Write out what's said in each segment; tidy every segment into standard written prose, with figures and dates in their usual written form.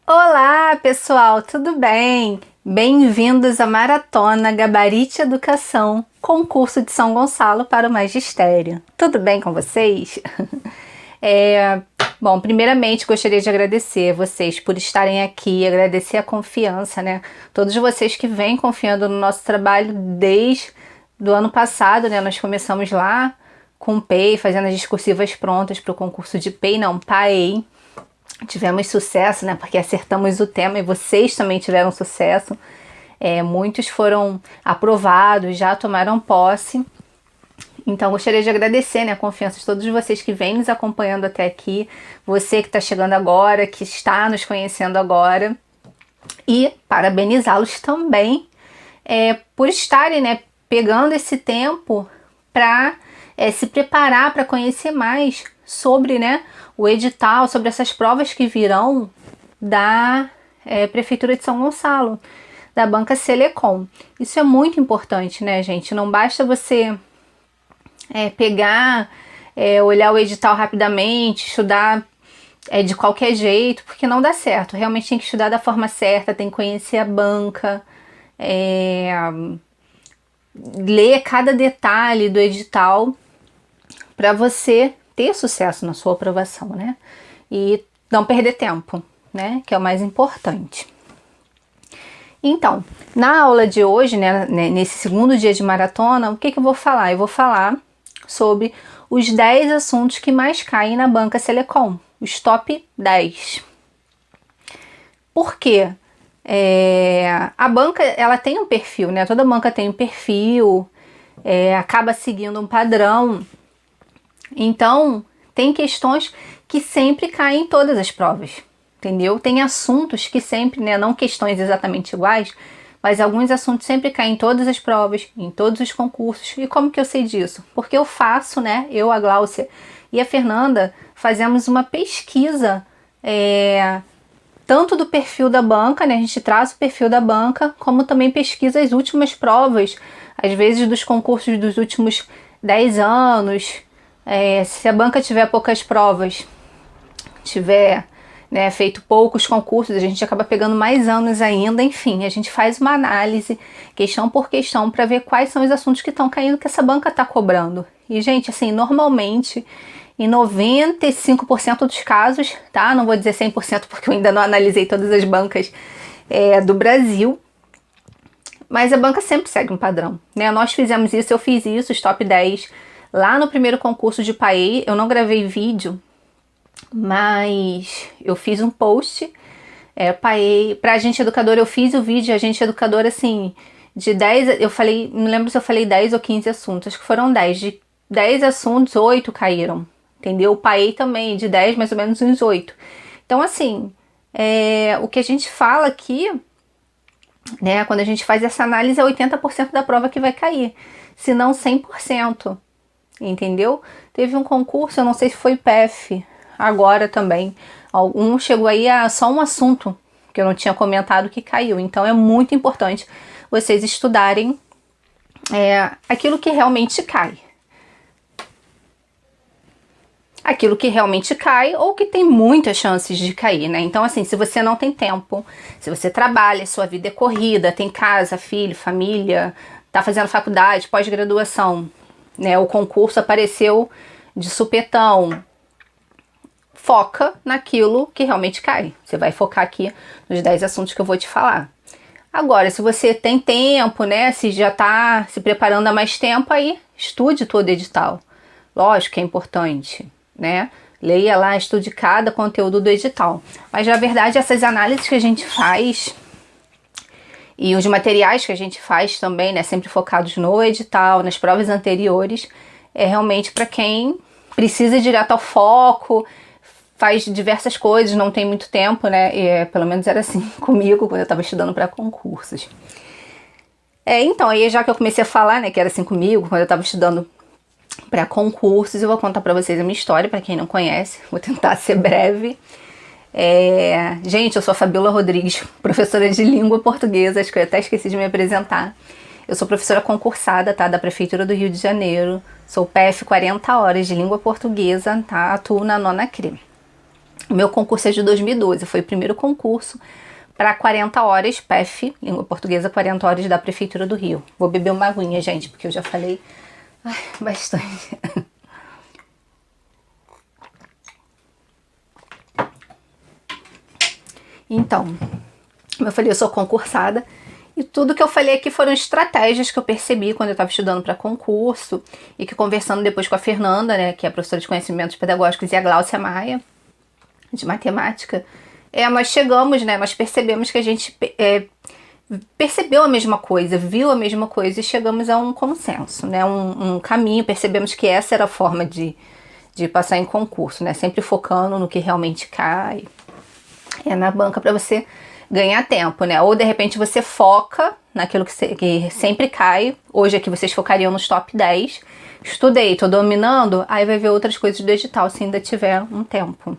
Olá, pessoal, tudo bem? Bem-vindos à Maratona Gabarite Educação, concurso de São Gonçalo para o Magistério. Tudo bem com vocês? Bom, primeiramente gostaria de agradecer vocês por estarem aqui, agradecer a confiança, né? Todos vocês que vêm confiando no nosso trabalho desde do ano passado, né? Nós começamos lá com o PEI, fazendo as discursivas prontas para o concurso de PEI, não, PAEI. Tivemos sucesso, né? Porque acertamos o tema e vocês também tiveram sucesso. Muitos foram aprovados, já tomaram posse. Então, gostaria de agradecer, né, a confiança de todos vocês que vêm nos acompanhando até aqui, você que está chegando agora, que está nos conhecendo agora, e parabenizá-los também por estarem, né, pegando esse tempo para se preparar para conhecer mais sobre, né, o edital, sobre essas provas que virão da Prefeitura de São Gonçalo, da Banca Selecom. Isso é muito importante, né, gente? Não basta você pegar, olhar o edital rapidamente, estudar de qualquer jeito, porque não dá certo. Realmente tem que estudar da forma certa, tem que conhecer a banca, ler cada detalhe do edital para você ter sucesso na sua aprovação, né? E não perder tempo, né? Que é o mais importante. Então, na aula de hoje, né, nesse segundo dia de maratona, o que eu vou falar? Eu vou falar sobre os 10 assuntos que mais caem na Banca Selecom, os top 10. Por quê? A banca, ela tem um perfil, né? Toda banca tem um perfil, acaba seguindo um padrão. Então, tem questões que sempre caem em todas as provas, entendeu? Tem assuntos que sempre, né, não questões exatamente iguais, mas alguns assuntos sempre caem em todas as provas, em todos os concursos. E como que eu sei disso? Porque eu faço, né, eu, a Gláucia e a Fernanda, fazemos uma pesquisa, tanto do perfil da banca, né, a gente traz o perfil da banca, como também pesquisa as últimas provas, às vezes dos concursos dos últimos 10 anos. Se a banca tiver poucas provas, tiver, né, feito poucos concursos, a gente acaba pegando mais anos ainda. Enfim, a gente faz uma análise, questão por questão, para ver quais são os assuntos que estão caindo que essa banca está cobrando. E, gente, assim, normalmente, em 95% dos casos, tá? Não vou dizer 100% porque eu ainda não analisei todas as bancas do Brasil, mas a banca sempre segue um padrão, né? Nós fizemos isso, eu fiz isso, os top 10, lá no primeiro concurso de PAEI. Eu não gravei vídeo, mas eu fiz um post, PAEI, pra agente educador. Eu fiz o vídeo, agente educador, assim, de 10, eu falei, não lembro se eu falei 10 ou 15 assuntos, acho que foram 10. De 10 assuntos, 8 caíram, entendeu? O PAEI também, de 10, mais ou menos uns 8. Então, assim, o que a gente fala aqui, né, quando a gente faz essa análise, é 80% da prova que vai cair, se não 100%, entendeu? Teve um concurso, eu não sei se foi PEF, agora também, um chegou aí a só um assunto que eu não tinha comentado que caiu. Então é muito importante vocês estudarem aquilo que realmente cai. Aquilo que realmente cai ou que tem muitas chances de cair, né? Então, assim, se você não tem tempo, se você trabalha, sua vida é corrida, tem casa, filho, família, tá fazendo faculdade, pós-graduação, né? O concurso apareceu de supetão, foca naquilo que realmente cai. Você vai focar aqui nos 10 assuntos que eu vou te falar. Agora, se você tem tempo, né? Se já tá se preparando há mais tempo, aí estude todo edital. Lógico que é importante, né? Leia lá, estude cada conteúdo do edital. Mas, na verdade, essas análises que a gente faz e os materiais que a gente faz também, né? Sempre focados no edital, nas provas anteriores, é realmente para quem precisa ir direto ao foco, faz diversas coisas, não tem muito tempo, né? Pelo menos era assim comigo quando eu estava estudando para concursos. Então, aí já que eu comecei a falar, né, que era assim comigo quando eu estava estudando para concursos, eu vou contar para vocês a minha história, para quem não conhece. Vou tentar ser breve. Gente, eu sou a Fabiola Rodrigues, professora de língua portuguesa, acho que eu até esqueci de me apresentar. Eu sou professora concursada, tá, da Prefeitura do Rio de Janeiro. Sou PF 40 horas de língua portuguesa, tá? Atuo na nona CRE. O meu concurso é de 2012, foi o primeiro concurso para 40 horas PEF, língua portuguesa, 40 horas da Prefeitura do Rio. Vou beber uma aguinha, gente, porque eu já falei bastante. Então, como eu falei, eu sou concursada e tudo que eu falei aqui foram estratégias que eu percebi quando eu estava estudando para concurso e que conversando depois com a Fernanda, né, que é professora de conhecimentos pedagógicos, e a Gláucia Maia, de matemática, nós chegamos, né, nós percebemos que a gente percebeu a mesma coisa, viu a mesma coisa e chegamos a um consenso, né, um caminho, percebemos que essa era a forma de passar em concurso, né, sempre focando no que realmente cai, na banca para você ganhar tempo, né? Ou de repente você foca naquilo que sempre cai. Hoje aqui vocês focariam nos top 10. Estudei, tô dominando, aí vai ver outras coisas do edital se ainda tiver um tempo.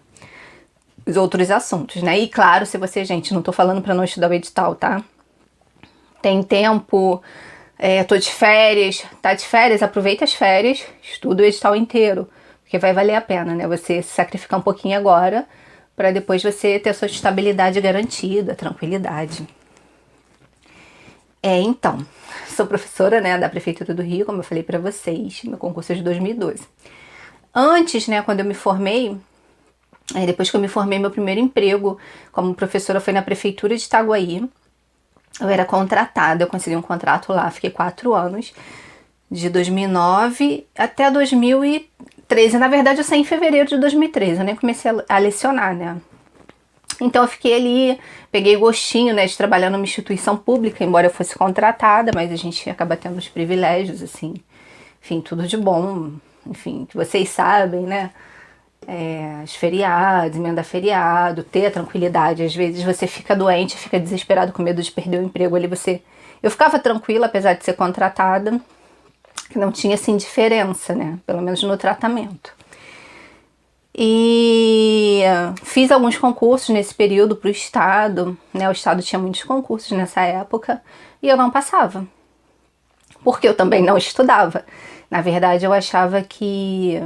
Os outros assuntos, né? E claro, se você, gente, não tô falando para não estudar o edital, tá? Tem tempo, tô de férias, tá de férias, aproveita as férias, estuda o edital inteiro, porque vai valer a pena, né? Você se sacrificar um pouquinho agora para depois você ter a sua estabilidade garantida, tranquilidade. Então, sou professora, né, da Prefeitura do Rio, como eu falei para vocês, meu concurso é de 2012. Antes, né, quando eu me formei, depois que eu me formei, meu primeiro emprego como professora foi na Prefeitura de Itaguaí. Eu era contratada, eu consegui um contrato lá, fiquei 4 anos, de 2009 até 2013. Na verdade, eu saí em fevereiro de 2013, eu nem comecei a lecionar, né? Então eu fiquei ali, peguei gostinho, né, de trabalhar numa instituição pública, embora eu fosse contratada, mas a gente acaba tendo os privilégios, assim, enfim, tudo de bom, enfim, que vocês sabem, né? Os feriados, emenda feriado, ter a tranquilidade. Às vezes você fica doente, fica desesperado com medo de perder o emprego ali. Eu ficava tranquila, apesar de ser contratada, que não tinha assim diferença, né? Pelo menos no tratamento. E fiz alguns concursos nesse período para o Estado, né? O Estado tinha muitos concursos nessa época e eu não passava, porque eu também não estudava. Na verdade, eu achava que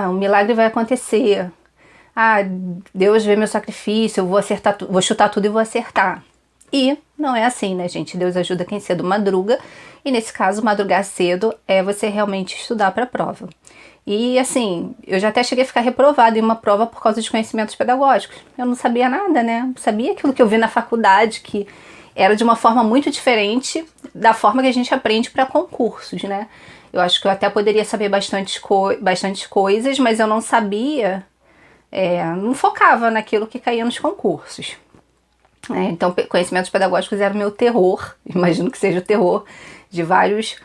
um milagre vai acontecer. Deus vê meu sacrifício, eu vou acertar, vou chutar tudo e vou acertar. E não é assim, né, gente? Deus ajuda quem cedo madruga. E nesse caso, madrugar cedo é você realmente estudar para a prova. E assim, eu já até cheguei a ficar reprovada em uma prova por causa de conhecimentos pedagógicos. Eu não sabia nada, né? Não sabia aquilo que eu vi na faculdade, que era de uma forma muito diferente da forma que a gente aprende para concursos, né? Eu acho que eu até poderia saber bastante coisas, mas eu não sabia, não focava naquilo que caía nos concursos. Então, conhecimentos pedagógicos era o meu terror, imagino que seja o terror de vários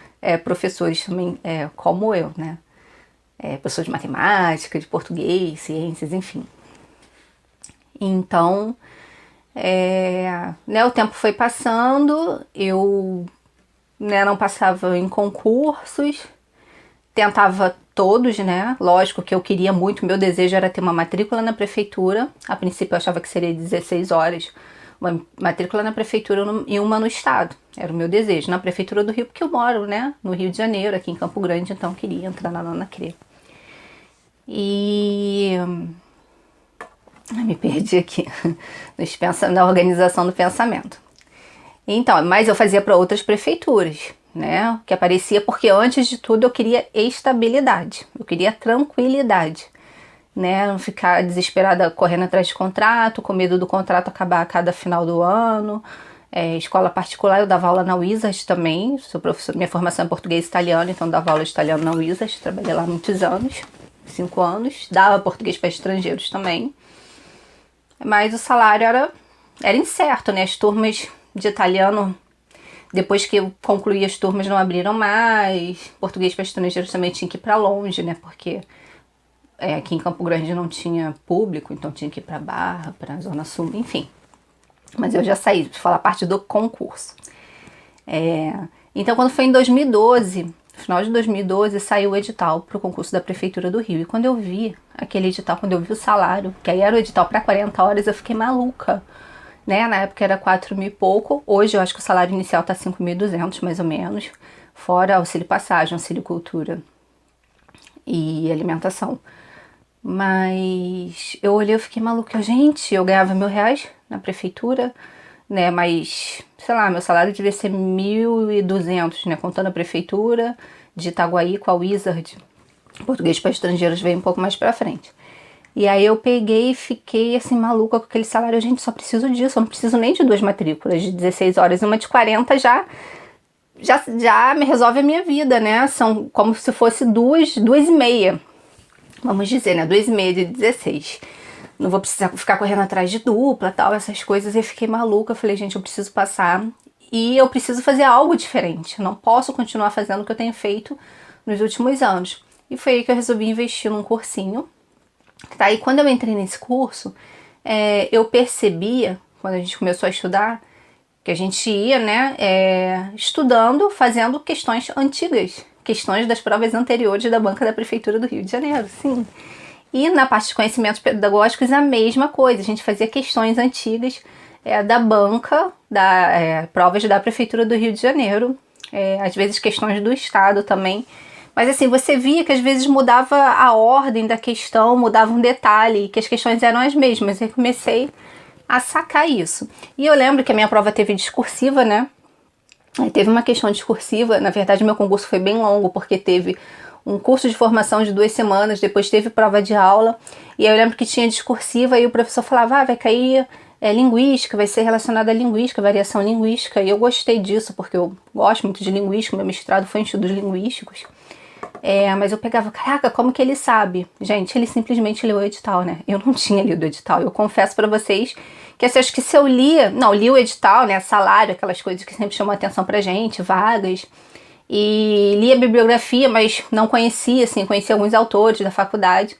professores também, como eu, né? Professor de matemática, de português, ciências, enfim. Então, o tempo foi passando, eu não passava em concursos, tentava todos, né? Lógico que eu queria muito, meu desejo era ter uma matrícula na prefeitura. A princípio eu achava que seria 16 horas, uma matrícula na prefeitura e uma no estado. Era o meu desejo, na prefeitura do Rio, porque eu moro, né, no Rio de Janeiro, aqui em Campo Grande, então eu queria entrar na nona CRE. E me perdi aqui na organização do pensamento. Então, mas eu fazia para outras prefeituras, né? Que aparecia porque antes de tudo eu queria estabilidade, eu queria tranquilidade, né? Não ficar desesperada correndo atrás de contrato, com medo do contrato acabar a cada final do ano. Escola particular, eu dava aula na Wizard também, sou professora, minha formação é português e italiano, então dava aula de italiano na Wizard, trabalhei lá muitos anos, 5 anos, dava português para estrangeiros também, mas o salário era incerto, né? As turmas de italiano, depois que eu concluí as turmas, não abriram mais, português para estrangeiros também tinha que ir para longe, né? Porque aqui em Campo Grande não tinha público, então tinha que ir para Barra, para Zona Sul, enfim. Mas eu já saí, de falar parte do concurso. Então, quando foi em 2012, no final de 2012, saiu o edital para o concurso da Prefeitura do Rio. E quando eu vi aquele edital, quando eu vi o salário, que aí era o edital para 40 horas, eu fiquei maluca. Né? Na época era 4 mil e pouco, hoje eu acho que o salário inicial tá 5.200 mais ou menos, fora auxílio passagem, auxílio cultura e alimentação. Mas eu olhei e fiquei maluca. Gente, eu ganhava R$ 1.000 na prefeitura, né? Mas, sei lá, meu salário devia ser 1.200, né? Contando a prefeitura de Itaguaí com a Wizard. Português para estrangeiros veio um pouco mais pra frente. E aí eu peguei e fiquei assim maluca com aquele salário. Gente, só preciso disso, eu não preciso nem de 2 matrículas de 16 horas. Uma de 40 já me resolve a minha vida, né? São como se fosse duas e meia. Vamos dizer, né? 2,5 de 16. Não vou precisar ficar correndo atrás de dupla, tal, essas coisas. E eu fiquei maluca. Eu falei, gente, eu preciso passar e eu preciso fazer algo diferente. Eu não posso continuar fazendo o que eu tenho feito nos últimos anos. E foi aí que eu resolvi investir num cursinho. Tá? E quando eu entrei nesse curso, eu percebia, quando a gente começou a estudar, que a gente ia, né, estudando, fazendo questões antigas, questões das provas anteriores da banca da Prefeitura do Rio de Janeiro, sim. E na parte de conhecimentos pedagógicos, a mesma coisa, a gente fazia questões antigas da banca, provas da Prefeitura do Rio de Janeiro, às vezes questões do Estado também. Mas assim, você via que às vezes mudava a ordem da questão, mudava um detalhe, que as questões eram as mesmas. Eu comecei a sacar isso. E eu lembro que a minha prova teve discursiva, né? Aí teve uma questão discursiva. Na verdade, meu concurso foi bem longo, porque teve um curso de formação de 2 semanas, depois teve prova de aula. E aí eu lembro que tinha discursiva e o professor falava, vai cair linguística, vai ser relacionada à linguística, variação linguística. E eu gostei disso, porque eu gosto muito de linguística, meu mestrado foi em estudos linguísticos. Mas eu pegava, caraca, como que ele sabe? Gente, ele simplesmente leu o edital, né? Eu não tinha lido o edital. Eu confesso pra vocês que acho que se eu lia... Não, li o edital, né? Salário, aquelas coisas que sempre chamam atenção pra gente, vagas. E li a bibliografia, mas não conhecia, assim, conhecia alguns autores da faculdade.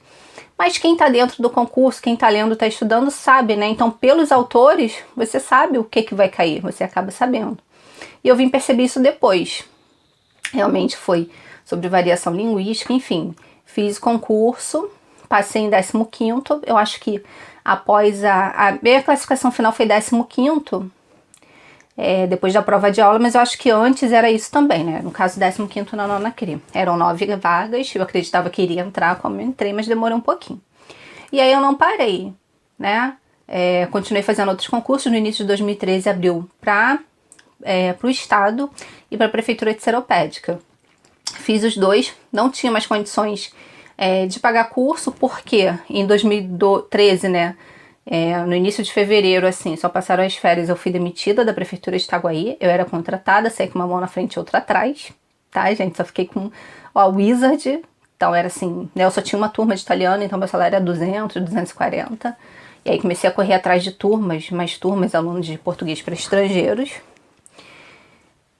Mas quem tá dentro do concurso, quem tá lendo, tá estudando, sabe, né? Então, pelos autores, você sabe o que vai cair. Você acaba sabendo. E eu vim perceber isso depois. Realmente foi sobre variação linguística, enfim. Fiz concurso, passei em 15º, eu acho que após a minha classificação final foi 15º, depois da prova de aula, mas eu acho que antes era isso também, né? No caso, 15º na nona CRI. Eram 9 vagas, eu acreditava que iria entrar como eu entrei, mas demorou um pouquinho. E aí eu não parei, né? Continuei fazendo outros concursos. No início de 2013 abriu para o Estado e para a Prefeitura de Seropédica. Fiz os dois, não tinha mais condições de pagar curso, porque em 2013, né, no início de fevereiro, assim, só passaram as férias, eu fui demitida da Prefeitura de Itaguaí, eu era contratada, saí com uma mão na frente e outra atrás, tá, gente? Só fiquei com a Wizard, então era assim, né, eu só tinha uma turma de italiano, então meu salário era 200, 240, e aí comecei a correr atrás de mais turmas, alunos de português para estrangeiros.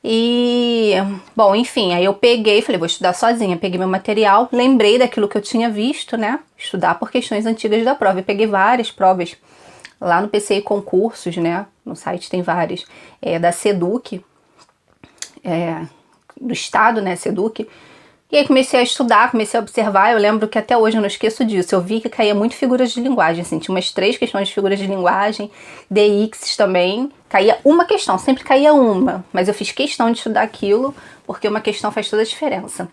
E, bom, enfim, aí eu peguei, falei, vou estudar sozinha, peguei meu material, lembrei daquilo que eu tinha visto, né, estudar por questões antigas da prova. Eu peguei várias provas lá no PCI Concursos, né, no site tem várias, da SEDUC, do Estado, né, SEDUC. E aí comecei a estudar, comecei a observar, eu lembro que até hoje eu não esqueço disso, eu vi que caía muito figuras de linguagem, assim, tinha umas 3 questões de figuras de linguagem, DX também, caía uma questão, sempre caía uma, mas eu fiz questão de estudar aquilo, porque uma questão faz toda a diferença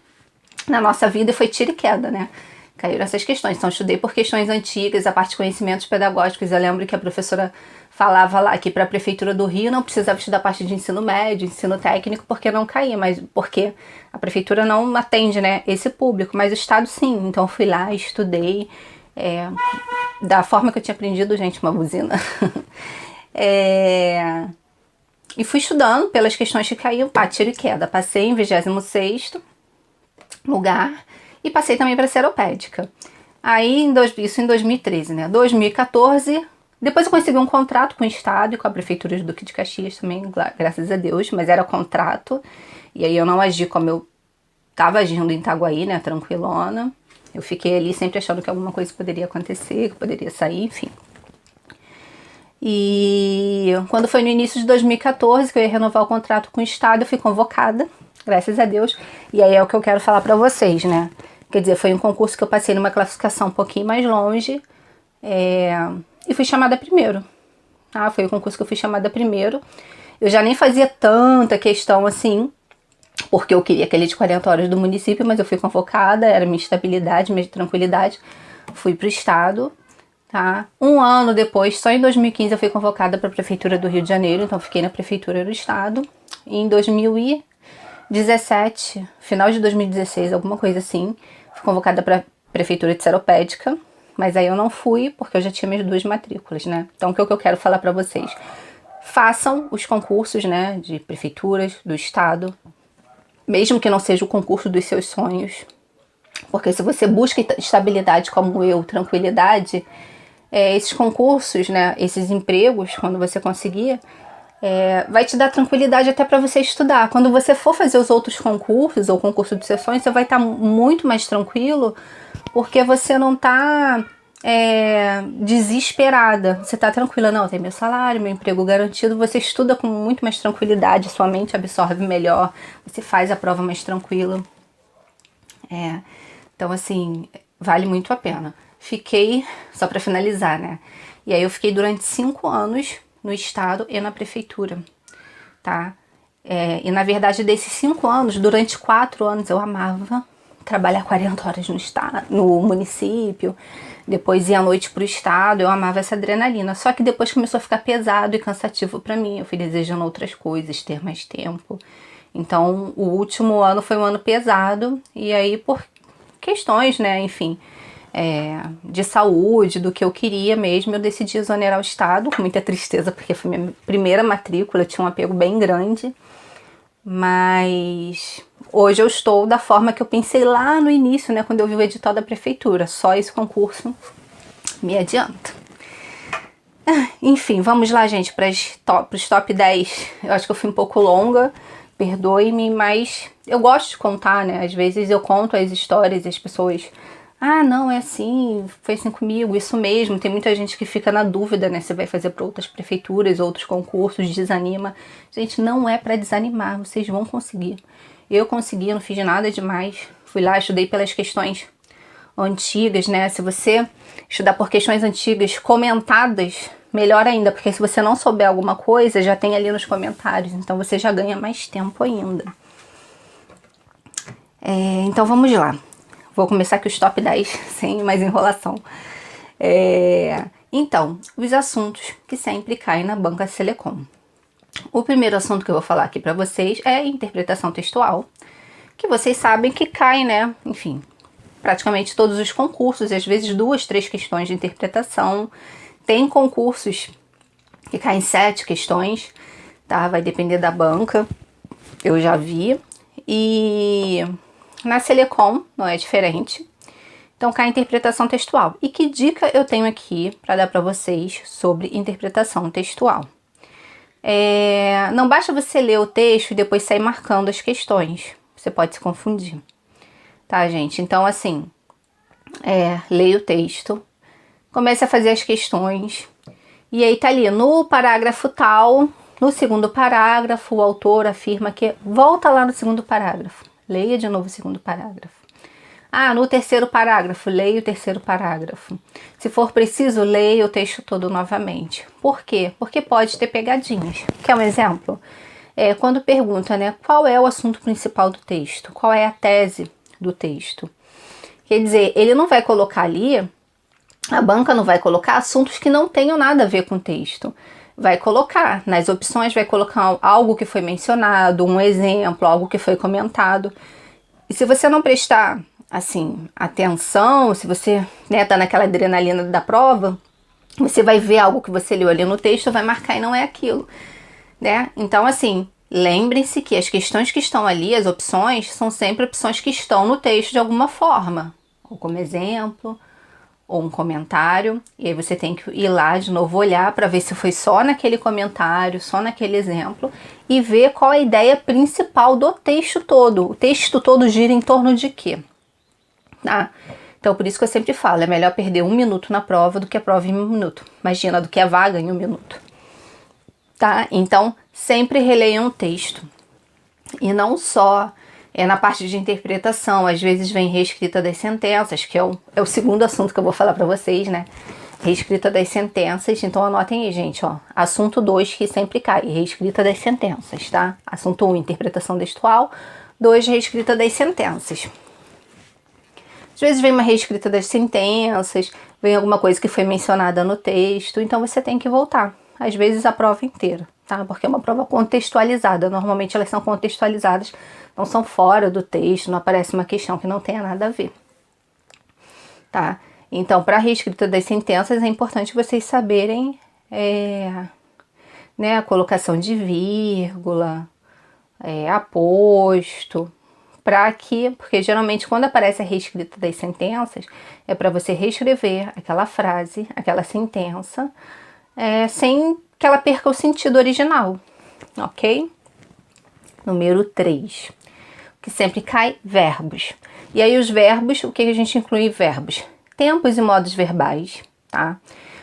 na nossa vida e foi tiro e queda, né? Caíram essas questões, então eu estudei por questões antigas, a parte de conhecimentos pedagógicos, eu lembro que a professora falava lá que para a Prefeitura do Rio não precisava estudar parte de ensino médio, ensino técnico, porque não caía, mas porque a Prefeitura não atende, né, esse público, mas o Estado sim, então eu fui lá, estudei, da forma que eu tinha aprendido, gente, uma buzina, e fui estudando pelas questões que caíam, tiro e queda, passei em 26º lugar, e passei também para a Seropédica. Aí, isso em 2013, né? 2014, depois eu consegui um contrato com o Estado e com a Prefeitura de Duque de Caxias também, graças a Deus, mas era contrato. E aí eu não agi como eu estava agindo em Itaguaí, né? Tranquilona. Eu fiquei ali sempre achando que alguma coisa poderia acontecer, que poderia sair, enfim. E quando foi no início de 2014 que eu ia renovar o contrato com o Estado, eu fui convocada, graças a Deus. E aí é o que eu quero falar pra vocês, né? Quer dizer, foi um concurso que eu passei numa classificação um pouquinho mais longe e fui chamada primeiro. Ah, foi o concurso que eu fui chamada primeiro. Eu já nem fazia tanta questão assim, porque eu queria aquele de 40 horas do município, mas eu fui convocada, era minha estabilidade, minha tranquilidade. fui pro estado, tá? Um ano depois, só em 2015, eu fui convocada para a Prefeitura do Rio de Janeiro, então fiquei na Prefeitura do Estado. E em 2017, final de 2016, alguma coisa assim, fui convocada para a Prefeitura de Seropédica, mas aí eu não fui porque eu já tinha minhas 2 matrículas, né? Então o que eu quero falar para vocês? Façam os concursos, né, de prefeituras, do Estado, mesmo que não seja o concurso dos seus sonhos, porque se você busca estabilidade como eu, tranquilidade, esses concursos, né, esses empregos, quando você conseguir, vai te dar tranquilidade até para você estudar. Quando você for fazer os outros concursos, ou o concurso dos seus sonhos, você vai estar muito mais tranquilo, porque você não está desesperada. Você está tranquila, não, tem meu salário, meu emprego garantido, você estuda com muito mais tranquilidade, sua mente absorve melhor, você faz a prova mais tranquila. Então, assim, vale muito a pena. Fiquei, só para finalizar, né? E aí eu fiquei durante 5 anos no estado e na prefeitura, tá? E na verdade, desses 5 anos, durante 4 anos eu amava trabalhar 40 horas no estado, no município, depois ir à noite pro estado, eu amava essa adrenalina. Só que depois começou a ficar pesado e cansativo para mim, eu fui desejando outras coisas, ter mais tempo. Então, o último ano foi um ano pesado, e aí por questões, né, enfim, de saúde, do que eu queria mesmo, eu decidi exonerar o estado, com muita tristeza, porque foi minha primeira matrícula, eu tinha um apego bem grande, mas hoje eu estou da forma que eu pensei lá no início, né, quando eu vi o edital da prefeitura, só esse concurso me adianta. Enfim, vamos lá, gente, para os top 10, eu acho que eu fui um pouco longa, perdoe-me, mas eu gosto de contar, né, às vezes eu conto as histórias e as pessoas... Ah, não, é assim, foi assim comigo, isso mesmo. Tem muita gente que fica na dúvida, né? Você vai fazer para outras prefeituras, outros concursos, desanima. Gente, não é para desanimar, vocês vão conseguir. Eu consegui, não fiz nada demais. Fui lá, estudei pelas questões antigas, né? Se você estudar por questões antigas comentadas, melhor ainda, porque se você não souber alguma coisa, já tem ali nos comentários, então você já ganha mais tempo ainda. Então vamos lá. Vou começar aqui os top 10, sem mais enrolação. Então, os assuntos que sempre caem na banca Selecom. O primeiro assunto que eu vou falar aqui para vocês é interpretação textual, que vocês sabem que cai, né? Enfim, praticamente todos os concursos, às vezes 2, 3 questões de interpretação. Tem concursos que caem 7 questões, tá? Vai depender da banca, eu já vi. E... na Selecom não é diferente, então cai a interpretação textual. E que dica eu tenho aqui para dar para vocês sobre interpretação textual? Não basta você ler o texto e depois sair marcando as questões, você pode se confundir, tá, gente? Então, assim, leia o texto, comece a fazer as questões, e aí tá ali no parágrafo tal, no segundo parágrafo, o autor afirma que... Volta lá no segundo parágrafo. Leia de novo o segundo parágrafo. No terceiro parágrafo, leia o terceiro parágrafo. Se for preciso, leia o texto todo novamente. Por quê? Porque pode ter pegadinhas. Quer um exemplo? Quando pergunta, né, qual é o assunto principal do texto? Qual é a tese do texto? Quer dizer, ele não vai colocar ali, a banca não vai colocar assuntos que não tenham nada a ver com o texto. Vai colocar, nas opções vai colocar algo que foi mencionado, um exemplo, algo que foi comentado. E se você não prestar, assim, atenção, se você, né, tá naquela adrenalina da prova, você vai ver algo que você leu ali no texto, vai marcar e não é aquilo, né? Então, assim, lembrem-se que as questões que estão ali, as opções, são sempre opções que estão no texto de alguma forma, ou como exemplo, ou um comentário, e aí você tem que ir lá de novo olhar para ver se foi só naquele comentário, só naquele exemplo, e ver qual é a ideia principal do texto todo. O texto todo gira em torno de quê? Tá? Então, por isso que eu sempre falo, é melhor perder 1 minuto na prova do que a prova em 1 minuto. Imagina, do que a vaga em 1 minuto. Tá? Então, sempre releiam o texto. E não só... na parte de interpretação, às vezes vem reescrita das sentenças, que é o segundo assunto que eu vou falar para vocês, né? Reescrita das sentenças, então anotem aí, gente, ó. Assunto 2 que sempre cai, reescrita das sentenças, tá? Assunto 1, interpretação textual. 2, reescrita das sentenças. Às vezes vem uma reescrita das sentenças, vem alguma coisa que foi mencionada no texto, então você tem que voltar. Às vezes a prova inteira, tá? Porque é uma prova contextualizada. Normalmente elas são contextualizadas, não são fora do texto, não aparece uma questão que não tenha nada a ver, tá? Então, para a reescrita das sentenças é importante vocês saberem né, a colocação de vírgula, aposto, porque geralmente quando aparece a reescrita das sentenças, é para você reescrever aquela frase, aquela sentença, sem que ela perca o sentido original, ok? Número 3, que sempre cai, verbos. E aí os verbos, o que a gente inclui em verbos? Tempos e modos verbais, tá?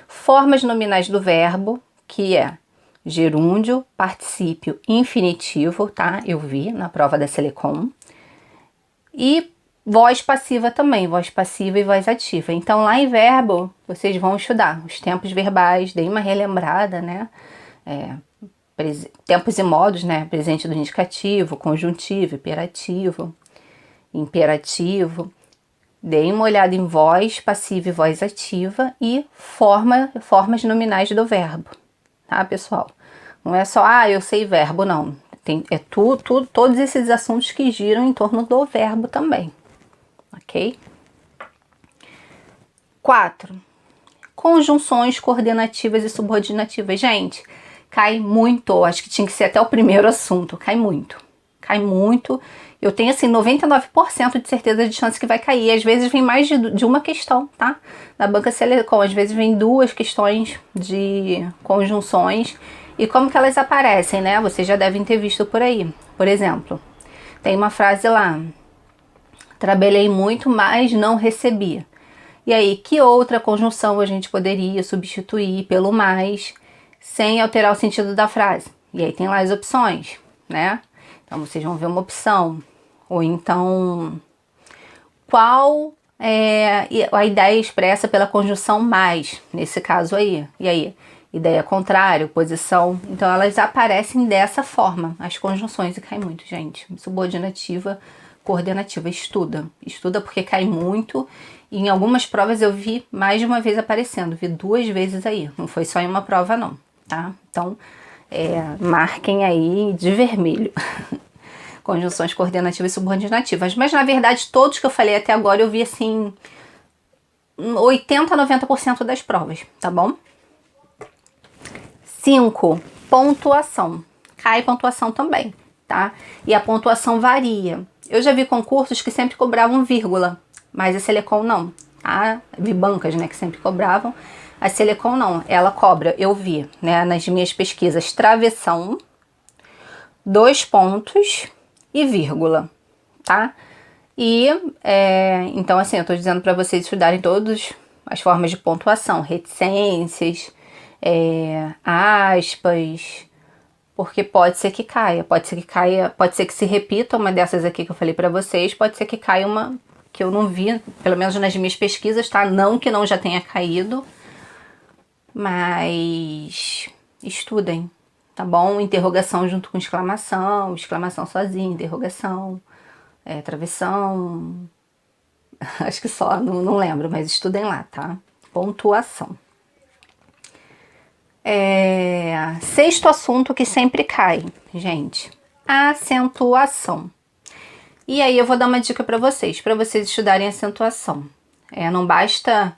Formas nominais do verbo, que é gerúndio, particípio, infinitivo, tá? Eu vi na prova da Selecom. E voz passiva também, voz passiva e voz ativa. Então lá em verbo, vocês vão estudar os tempos verbais, dei uma relembrada, né? Tempos e modos, né? Presente do indicativo, conjuntivo, imperativo. Dei uma olhada em voz passiva e voz ativa e formas nominais do verbo, tá, pessoal? Não é só, eu sei verbo, não. Todos esses assuntos que giram em torno do verbo também, ok? 4. Conjunções coordenativas e subordinativas. Gente, cai muito, acho que tinha que ser até o primeiro assunto, cai muito. Eu tenho assim 99% de certeza de chance que vai cair. Às vezes vem mais de uma questão, tá? Na banca Selecom, às vezes vem 2 questões de conjunções. E como que elas aparecem, né? Vocês já devem ter visto por aí. Por exemplo, tem uma frase lá: trabalhei muito, mas não recebi. E aí, que outra conjunção a gente poderia substituir pelo mais, sem alterar o sentido da frase? E aí tem lá as opções, né? Então vocês vão ver uma opção. Ou então, qual é a ideia expressa pela conjunção mais, nesse caso aí? E aí, ideia contrária, oposição. Então elas aparecem dessa forma, as conjunções, e cai muito, gente. Subordinativa, coordenativa, estuda porque cai muito. E em algumas provas eu vi mais de uma vez aparecendo, vi 2 vezes aí, não foi só em uma prova não, tá? Então, marquem aí de vermelho. Conjunções coordenativas e subordinativas. Mas, na verdade, todos que eu falei até agora, eu vi, assim, 80 a 90% das provas, tá bom? 5. Pontuação. Cai pontuação também, tá? E a pontuação varia. Eu já vi concursos que sempre cobravam vírgula, mas a Selecom não, tá? Vi bancas, né, que sempre cobravam. A Selecom não, ela cobra, eu vi, né, nas minhas pesquisas, travessão, 2 pontos e vírgula, tá? E, então assim, eu tô dizendo para vocês estudarem todas as formas de pontuação, reticências, aspas, porque pode ser que caia, pode ser que se repita uma dessas aqui que eu falei para vocês, pode ser que caia uma que eu não vi, pelo menos nas minhas pesquisas, tá? Não que não já tenha caído, mas estudem, tá bom? Interrogação junto com exclamação, exclamação sozinha, interrogação, travessão, acho que só, não lembro, mas estudem lá, tá? Pontuação. 6º assunto que sempre cai, gente, acentuação. E aí eu vou dar uma dica para vocês estudarem acentuação. Não basta,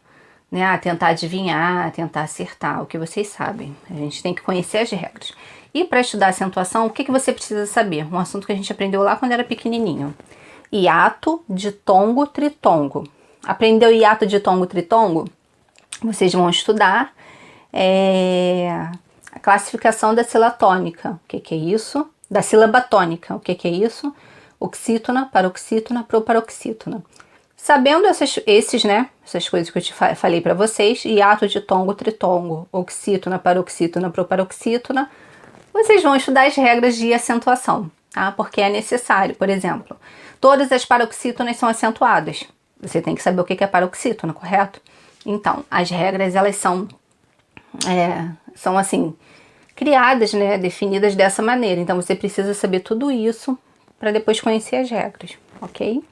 né, tentar adivinhar, tentar acertar o que vocês sabem. A gente tem que conhecer as regras. E para estudar acentuação, o que você precisa saber? Um assunto que a gente aprendeu lá quando era pequenininho. Hiato, ditongo, tritongo. Aprendeu hiato, ditongo, tritongo? Vocês vão estudar a classificação da sílaba tônica. O que é isso? Da sílaba tônica. O que é isso? Oxítona, paroxítona, proparoxítona. Sabendo essas coisas que eu te falei para vocês, hiato, ditongo, tritongo, oxítona, paroxítona, proparoxítona, vocês vão estudar as regras de acentuação, tá? Porque é necessário, por exemplo, todas as paroxítonas são acentuadas. Você tem que saber o que é paroxítona, correto? Então, as regras, elas são assim, criadas, né, definidas dessa maneira. Então, você precisa saber tudo isso para depois conhecer as regras, ok?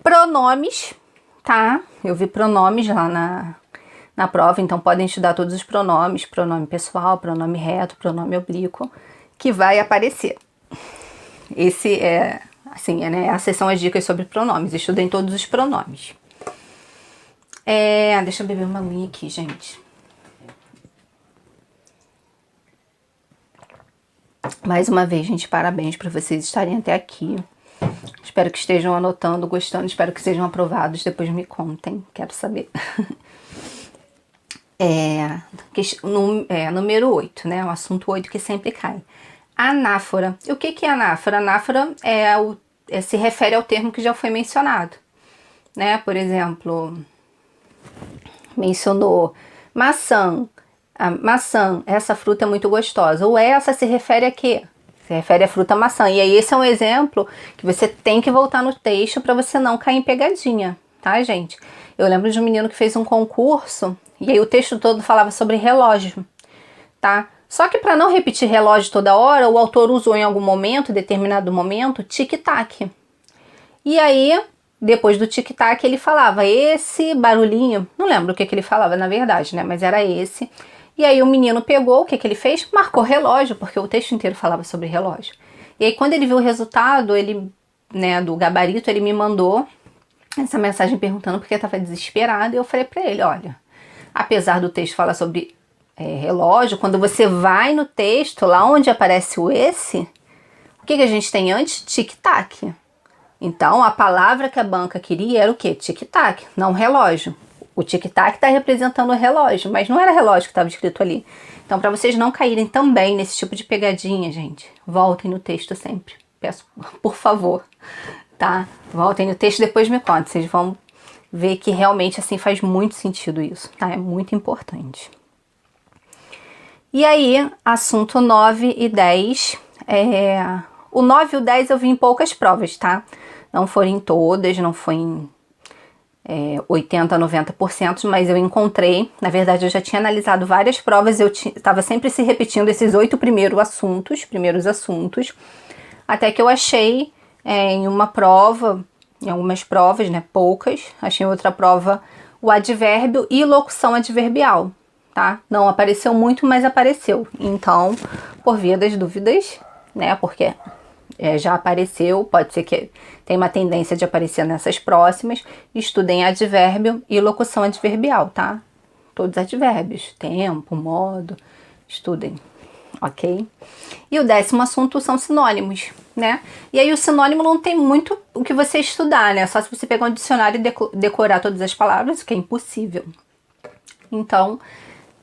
Pronomes, tá? Eu vi pronomes lá na prova, então podem estudar todos os pronomes, pronome pessoal, pronome reto, pronome oblíquo, que vai aparecer. Esse é, assim, né, essas são as dicas sobre pronomes, estudem todos os pronomes. Deixa eu beber uma aguinha aqui, gente. Mais uma vez, gente, parabéns por vocês estarem até aqui. Espero que estejam anotando, gostando, espero que sejam aprovados, depois me contem, quero saber. Número 8, né? O assunto 8 que sempre cai. Anáfora. E o que é anáfora? Anáfora se refere ao termo que já foi mencionado, né? Por exemplo, mencionou maçã. A maçã, essa fruta é muito gostosa. O essa se refere a quê? Se refere à fruta maçã. E aí esse é um exemplo que você tem que voltar no texto para você não cair em pegadinha, tá, gente? Eu lembro de um menino que fez um concurso e aí o texto todo falava sobre relógio, tá? Só que para não repetir relógio toda hora, o autor usou em algum momento, determinado momento, tic-tac. E aí, depois do tic-tac, ele falava esse barulhinho, não lembro o que ele falava na verdade, né? Mas era esse. E aí o menino pegou, o que ele fez? Marcou relógio, porque o texto inteiro falava sobre relógio. E aí quando ele viu o resultado, ele, né, do gabarito, ele me mandou essa mensagem perguntando porque eu estava desesperada. E eu falei para ele, olha, apesar do texto falar sobre relógio, quando você vai no texto, lá onde aparece o esse, o que a gente tem antes? Tic-tac. Então, a palavra que a banca queria era o quê? Tic-tac, não relógio. O tic-tac está representando o relógio, mas não era relógio que estava escrito ali. Então, para vocês não caírem também nesse tipo de pegadinha, gente, voltem no texto sempre. Peço, por favor, tá? Voltem no texto e depois me contem. Vocês vão ver que realmente assim faz muito sentido isso, tá? É muito importante. E aí, assunto 9 e 10. O 9 e o 10 eu vi em poucas provas, tá? Não foram em todas, não foi em 80%, 90%, mas eu encontrei. Na verdade, eu já tinha analisado várias provas, eu estava sempre se repetindo esses 8 primeiros assuntos, até que eu achei em uma prova, em algumas provas, né, poucas, achei em outra prova o advérbio e locução adverbial, tá? Não apareceu muito, mas apareceu. Então, por via das dúvidas, né, porque já apareceu, pode ser que tenha uma tendência de aparecer nessas próximas, estudem advérbio e locução adverbial, tá? Todos os advérbios, tempo, modo, estudem, ok? E o 10º assunto são sinônimos, né? E aí o sinônimo não tem muito o que você estudar, né? Só se você pegar um dicionário e decorar todas as palavras, o que é impossível. Então,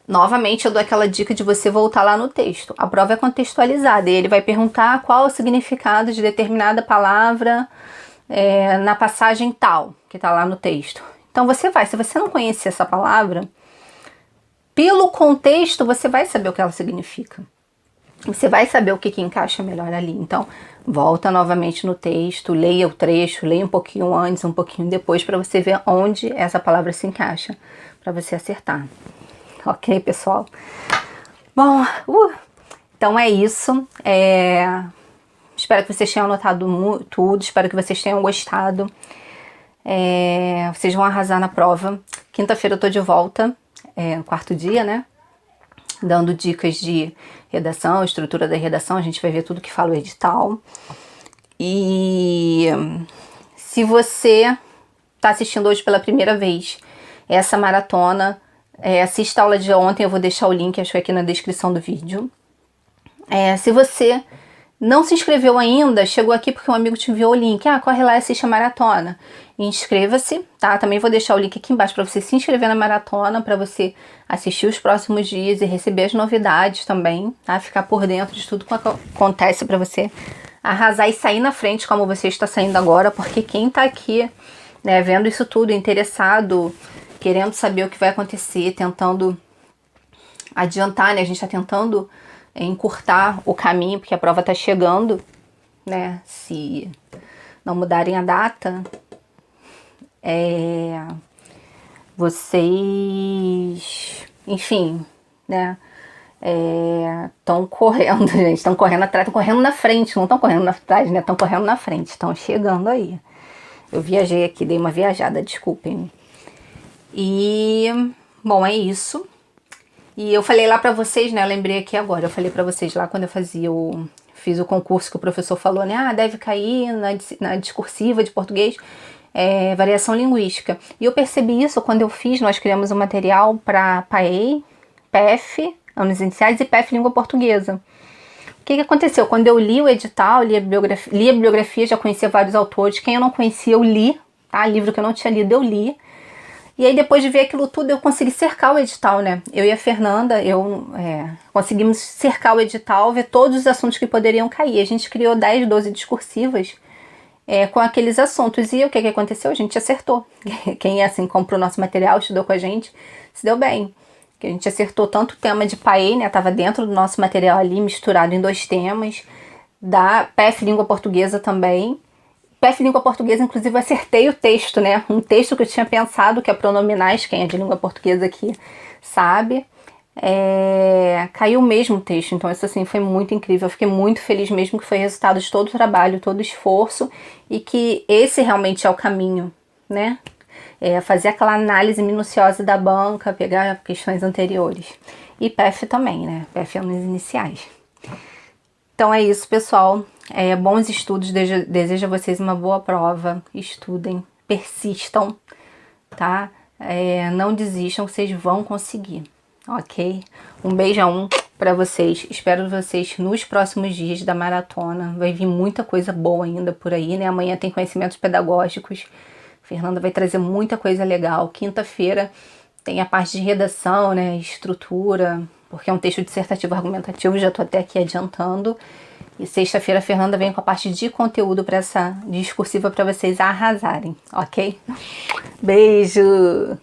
novamente, eu dou aquela dica de você voltar lá no texto. A prova é contextualizada e ele vai perguntar qual o significado de determinada palavra na passagem tal, que está lá no texto. Então você vai, se você não conhecer essa palavra, pelo contexto você vai saber o que ela significa. Você vai saber o que encaixa melhor ali. Então, volta novamente no texto, leia o trecho, leia um pouquinho antes, um pouquinho depois, para você ver onde essa palavra se encaixa, para você acertar. Ok, pessoal? Bom, então é isso. Espero que vocês tenham anotado tudo, espero que vocês tenham gostado. Vocês vão arrasar na prova. Quinta-feira eu tô de volta, no 4º dia, né? Dando dicas de redação, estrutura da redação. A gente vai ver tudo que fala o edital. E se você tá assistindo hoje pela primeira vez essa maratona, assista a aula de ontem, eu vou deixar o link, acho que aqui na descrição do vídeo. Se você não se inscreveu ainda, chegou aqui porque um amigo te enviou o link, corre lá e assiste a maratona. Inscreva-se, tá? Também vou deixar o link aqui embaixo para você se inscrever na maratona, para você assistir os próximos dias e receber as novidades também, tá? Ficar por dentro de tudo que acontece para você arrasar e sair na frente como você está saindo agora, porque quem tá aqui, né, vendo isso tudo, interessado, querendo saber o que vai acontecer, tentando adiantar, né? A gente está tentando encurtar o caminho, porque a prova está chegando, né? Se não mudarem a data, vocês, enfim, né? Estão correndo, gente, estão correndo atrás, estão correndo na frente, não estão correndo atrás, né? Estão correndo na frente, estão chegando aí. Eu viajei aqui, dei uma viajada, desculpem. E, bom, é isso. E eu falei lá pra vocês, né, eu lembrei aqui agora, eu falei pra vocês lá quando eu fiz o concurso que o professor falou, né, deve cair na discursiva de português, variação linguística. E eu percebi isso quando eu fiz, nós criamos um material para PAEI, PF, anos iniciais, e PF Língua Portuguesa. O que aconteceu? Quando eu li o edital, li a bibliografia, já conhecia vários autores. Quem eu não conhecia, eu li, tá? Livro que eu não tinha lido, eu li. E aí, depois de ver aquilo tudo, eu consegui cercar o edital, né? Eu e a Fernanda, conseguimos cercar o edital, ver todos os assuntos que poderiam cair. A gente criou 10, 12 discursivas com aqueles assuntos. E o que aconteceu? A gente acertou. Quem, assim, comprou o nosso material, estudou com a gente, se deu bem. Que a gente acertou tanto o tema de PAEI, né? Tava dentro do nosso material ali, misturado em 2 temas. Da PF Língua Portuguesa também. PF Língua Portuguesa, inclusive, eu acertei o texto, né? Um texto que eu tinha pensado, que é pronominais, quem é de língua portuguesa aqui sabe. Caiu o mesmo texto, então isso assim foi muito incrível. Eu fiquei muito feliz mesmo, que foi resultado de todo o trabalho, todo o esforço, e que esse realmente é o caminho, né? Fazer aquela análise minuciosa da banca, pegar questões anteriores. E PF também, né? PF anos iniciais. Então é isso, pessoal. Bons estudos, desejo a vocês uma boa prova. Estudem, persistam, tá? Não desistam, vocês vão conseguir, ok? Um beijão pra vocês. Espero vocês nos próximos dias da maratona. Vai vir muita coisa boa ainda por aí, né? Amanhã tem conhecimentos pedagógicos. Fernanda vai trazer muita coisa legal. Quinta-feira tem a parte de redação, né, estrutura, porque é um texto dissertativo argumentativo, já tô até aqui adiantando. E sexta-feira a Fernanda vem com a parte de conteúdo para essa discursiva para vocês arrasarem, ok? Beijo!